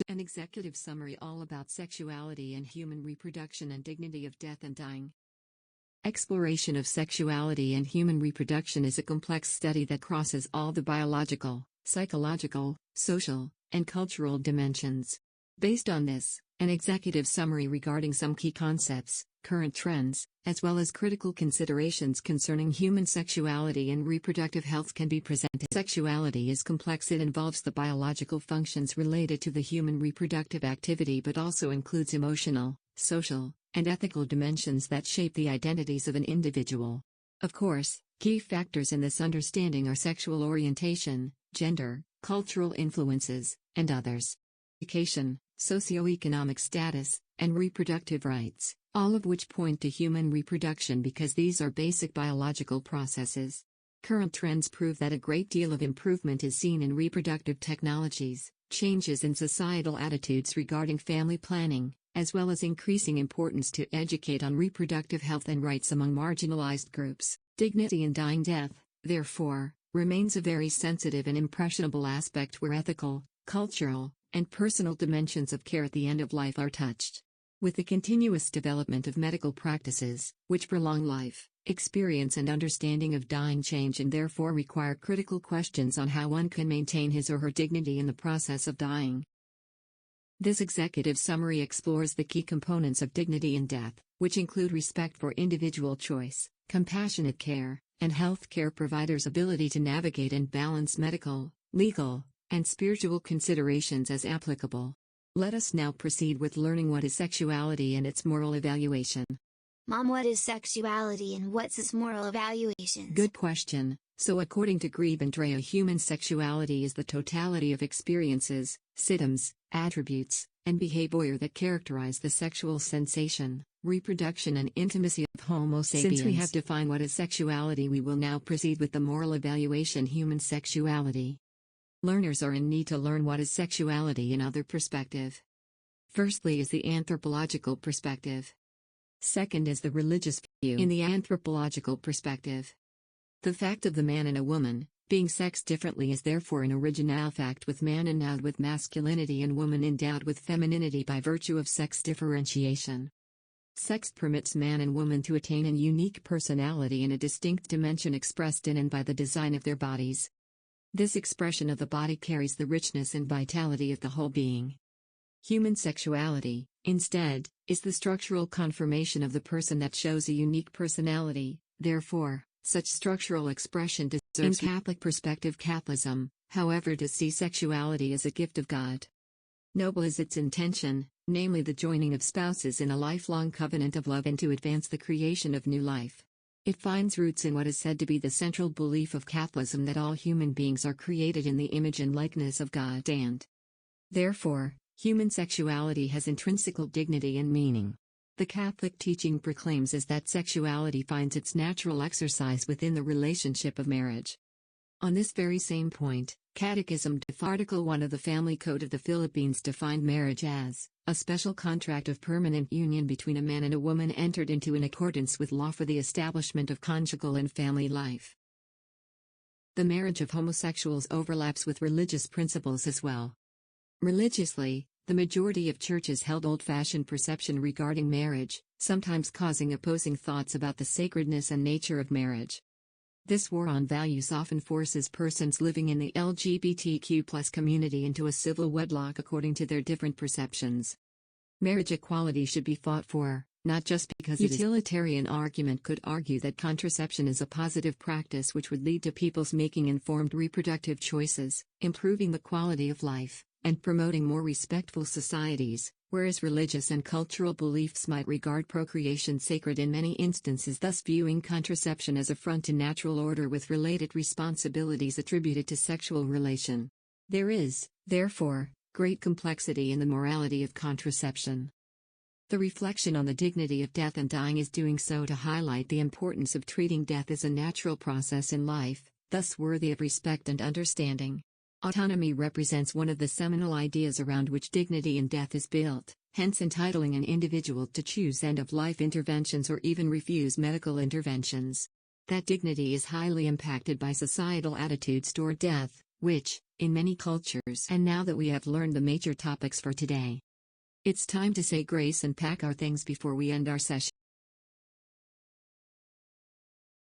An executive summary all about sexuality and human reproduction and dignity of death and dying. Exploration of sexuality and human reproduction is a complex study that crosses all the biological, psychological, social, and cultural dimensions. Based on this, an executive summary regarding some key concepts, current trends, as well as critical considerations concerning human sexuality and reproductive health can be presented. Sexuality is complex. It involves the biological functions related to the human reproductive activity but also includes emotional, social, and ethical dimensions that shape the identities of an individual. Of course, key factors in this understanding are sexual orientation, gender, cultural influences, and others. Education, socioeconomic status, and reproductive rights, all of which point to human reproduction because these are basic biological processes. Current trends prove that a great deal of improvement is seen in reproductive technologies, changes in societal attitudes regarding family planning, as well as increasing importance to educate on reproductive health and rights among marginalized groups. Dignity in dying. Death, therefore, remains a very sensitive and impressionable aspect where ethical, cultural, and personal dimensions of care at the end of life are touched. With the continuous development of medical practices, which prolong life, experience and understanding of dying change and therefore require critical questions on how one can maintain his or her dignity in the process of dying. This executive summary explores the key components of dignity in death, which include respect for individual choice, compassionate care, and healthcare providers' ability to navigate and balance medical, legal, and spiritual considerations as applicable. Let us now proceed with learning what is sexuality and its moral evaluation. Mom, what is sexuality and what's its moral evaluation? Good question. So according to Quiambao, human sexuality is the totality of experiences, symptoms, attributes, and behavior that characterize the sexual sensation, reproduction and intimacy of Homo sapiens. Since we have defined what is sexuality, we will now proceed with the moral evaluation. Human sexuality. Learners are in need to learn what is sexuality in other perspective. Firstly is the anthropological perspective. Second is the religious view. In the anthropological perspective, the fact of the man and a woman being sexed differently is therefore an original fact, with man endowed with masculinity and woman endowed with femininity by virtue of sex differentiation. Sex permits man and woman to attain a unique personality in a distinct dimension expressed in and by the design of their bodies. This expression of the body carries the richness and vitality of the whole being. Human sexuality, instead, is the structural conformation of the person that shows a unique personality. Therefore, such structural expression deserves. In Catholic perspective, Catholicism, however, does see sexuality as a gift of God. Noble is its intention, namely the joining of spouses in a lifelong covenant of love and to advance the creation of new life. It finds roots in what is said to be the central belief of Catholicism, that all human beings are created in the image and likeness of God, and therefore, human sexuality has intrinsic dignity and meaning. The Catholic teaching proclaims is that sexuality finds its natural exercise within the relationship of marriage. On this very same point, Catechism Article 1 of the Family Code of the Philippines defined marriage as a special contract of permanent union between a man and a woman entered into in accordance with law for the establishment of conjugal and family life. The marriage of homosexuals overlaps with religious principles as well. Religiously, the majority of churches held old-fashioned perception regarding marriage, sometimes causing opposing thoughts about the sacredness and nature of marriage. This war on values often forces persons living in the LGBTQ+ community into a civil wedlock according to their different perceptions. Marriage equality should be fought for, not just because it is. Utilitarian argument could argue that contraception is a positive practice which would lead to people's making informed reproductive choices, improving the quality of life, and promoting more respectful societies, whereas religious and cultural beliefs might regard procreation sacred in many instances, thus viewing contraception as affront to natural order with related responsibilities attributed to sexual relation. There is, therefore, great complexity in the morality of contraception. The reflection on the dignity of death and dying is doing so to highlight the importance of treating death as a natural process in life, thus worthy of respect and understanding. Autonomy represents one of the seminal ideas around which dignity in death is built, hence entitling an individual to choose end-of-life interventions or even refuse medical interventions. That dignity is highly impacted by societal attitudes toward death, which, in many cultures. And now that we have learned the major topics for today, it's time to say grace and pack our things before we end our session.